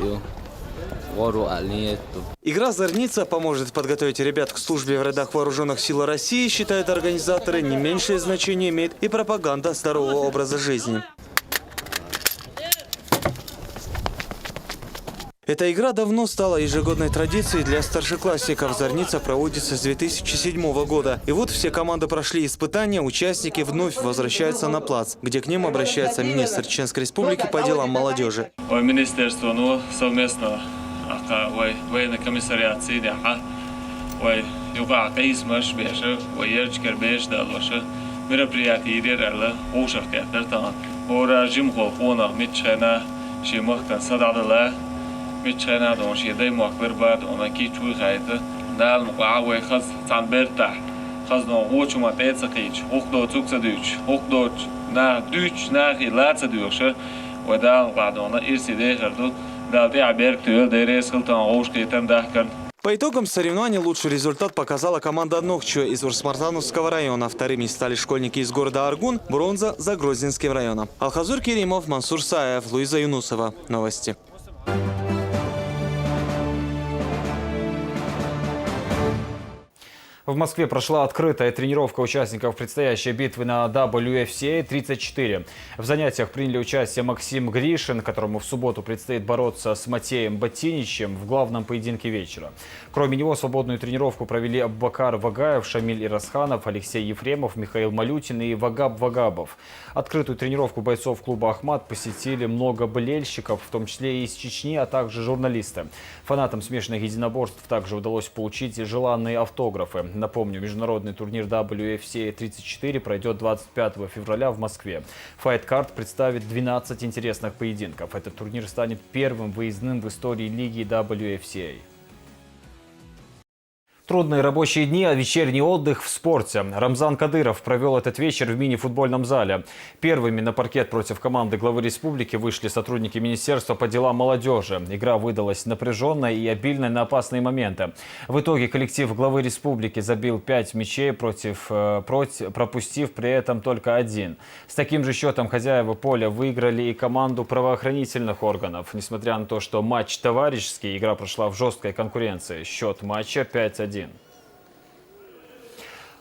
Игра «Зорница» поможет подготовить ребят к службе в рядах вооруженных сил России, считают организаторы. Не меньшее значение имеет и пропаганда здорового образа жизни. Эта игра давно стала ежегодной традицией для старшеклассников. Зорница проводится с 2007 года. И вот все команды прошли испытания, участники вновь возвращаются на плац, где к ним обращается министр Чеченской Республики по делам молодежи. Министерство совместно военный комиссариат мероприятий متشانا دون شيء مقبر بعد أنا كي شوي خايته دال مقاوي خز تنبرته خز نوعوش ما تيتسقيش أخدو تكسدوش أخدو نا دوش نا خلات سدوش ودال بعد أنا إرسي ده خردو دال تي عبير كتير درس خلطان عوش كيتم ده كن. По итогам соревнований лучший результат показала команда Нохчо из Урсмартановского района. Вторыми стали школьники из города Аргун, бронза за Грозненским районом. Алхазур Керимов, Мансур Саев, Луиза Юнусова. Новости. В Москве прошла открытая тренировка участников предстоящей битвы на WFCA 34. В занятиях приняли участие Максим Гришин, которому в субботу предстоит бороться с Матеем Ботиничем в главном поединке вечера. Кроме него свободную тренировку провели Абубакар Вагаев, Шамиль Ирасханов, Алексей Ефремов, Михаил Малютин и Вагаб Вагабов. Открытую тренировку бойцов клуба «Ахмат» посетили много болельщиков, в том числе и из Чечни, а также журналисты. Фанатам смешанных единоборств также удалось получить желанные автографы. Напомню, международный турнир WFCA 34 пройдет 25 февраля в Москве. Fight Card представит 12 интересных поединков. Этот турнир станет первым выездным в истории лиги WFCA. Трудные рабочие дни, а вечерний отдых в спорте. Рамзан Кадыров провел этот вечер в мини-футбольном зале. Первыми на паркет против команды главы республики вышли сотрудники Министерства по делам молодежи. Игра выдалась напряженной и обильной на опасные моменты. В итоге коллектив главы республики забил 5 мячей, пропустив при этом только 1. С таким же счетом хозяева поля выиграли и команду правоохранительных органов. Несмотря на то, что матч товарищеский, игра прошла в жесткой конкуренции. Счет матча 5-1.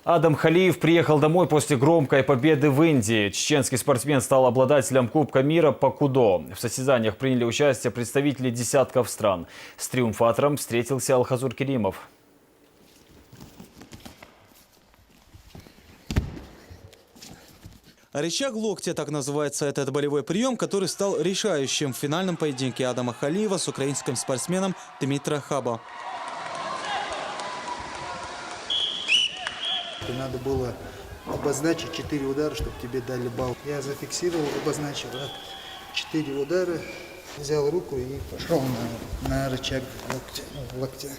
Адам Халиев приехал домой после громкой победы в Индии. Чеченский спортсмен стал обладателем Кубка мира по кудо. В состязаниях приняли участие представители десятков стран. С триумфатором встретился Алхазур Керимов. Рычаг локтя, так называется этот болевой прием, который стал решающим в финальном поединке Адама Халиева с украинским спортсменом Дмитро Хабо. Надо было обозначить 4 удара, чтобы тебе дали балл. Я зафиксировал, обозначил 4 удара, взял руку и пошел на рычаг локтя.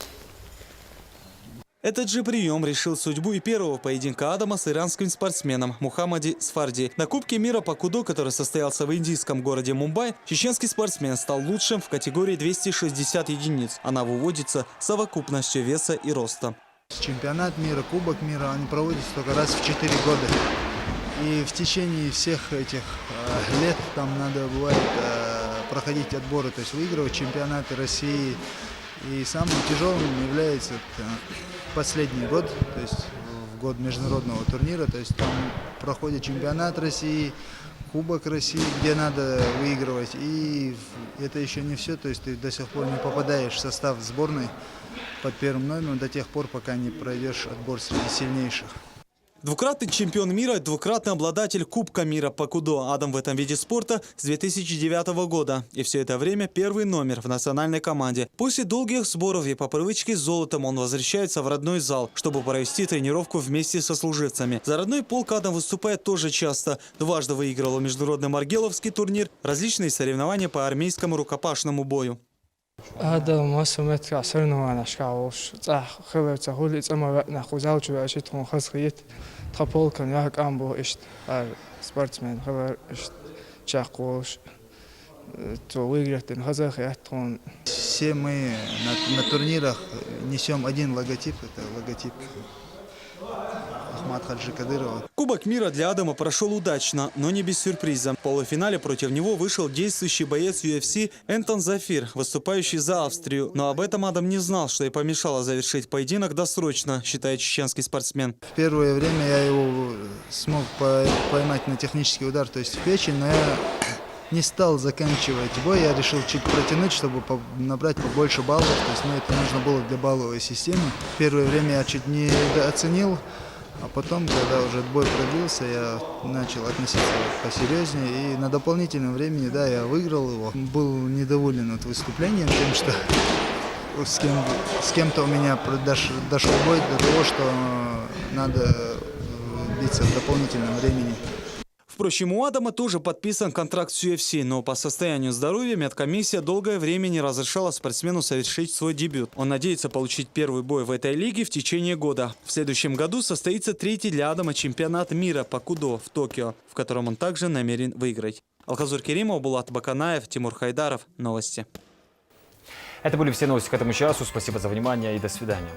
Этот же прием решил судьбу и первого поединка Адама с иранским спортсменом Мухаммади Сфарди. На Кубке мира по кудо, который состоялся в индийском городе Мумбай, чеченский спортсмен стал лучшим в категории 260 единиц. Она выводится совокупностью веса и роста. Чемпионат мира, Кубок мира, они проводятся только раз в 4 года. И в течение всех этих лет там надо бывает проходить отборы, то есть выигрывать чемпионаты России. И самым тяжелым является последний год, то есть в год международного турнира, то есть там проходит чемпионат России, Кубок России, где надо выигрывать. И это еще не все, то есть ты до сих пор не попадаешь в состав сборной под первым номером до тех пор, пока не пройдешь отбор среди сильнейших. Двукратный чемпион мира, двукратный обладатель Кубка мира по кудо. Адам в этом виде спорта с 2009 года. И все это время первый номер в национальной команде. После долгих сборов и по привычке с золотом он возвращается в родной зал, чтобы провести тренировку вместе со служивцами. За родной полк Адам выступает тоже часто. Дважды выигрывал международный Маргеловский турнир, различные соревнования по армейскому рукопашному бою. هذا موسم كعصرنا وانا شكاوش صح خبر تقول إسمه وقنا خوزاوش وعشت هم خزقيت تقبل كان ياك أمبو إشت سبورتسمان خبر إشت شاقوش تويجرت خزق يحتون. Все мы на турнирах несем один логотип, это логотип Ахмат Хаджи Кадырова. Кубок мира для Адама прошел удачно, но не без сюрприза. В полуфинале против него вышел действующий боец UFC Энтон Зафир, выступающий за Австрию. Но об этом Адам не знал, что и помешало завершить поединок досрочно, считает чеченский спортсмен. В первое время я его смог поймать на технический удар, то есть в печень, но я не стал заканчивать бой, я решил чуть протянуть, чтобы набрать побольше баллов. То есть мне это нужно было для балловой системы. Первое время я чуть недооценил, а потом, когда уже бой продлился, я начал относиться посерьезнее. И на дополнительном времени, да, я выиграл его. Был недоволен выступлением, тем, что с кем-то у меня дошел бой до того, что надо биться в дополнительном времени. Впрочем, у Адама тоже подписан контракт с UFC, но по состоянию здоровья медкомиссия долгое время не разрешала спортсмену совершить свой дебют. Он надеется получить первый бой в этой лиге в течение года. В следующем году состоится третий для Адама чемпионат мира по кудо в Токио, в котором он также намерен выиграть. Алхазур Керимов, Булат Баканаев, Тимур Хайдаров. Новости. Это были все новости к этому часу. Спасибо за внимание и до свидания.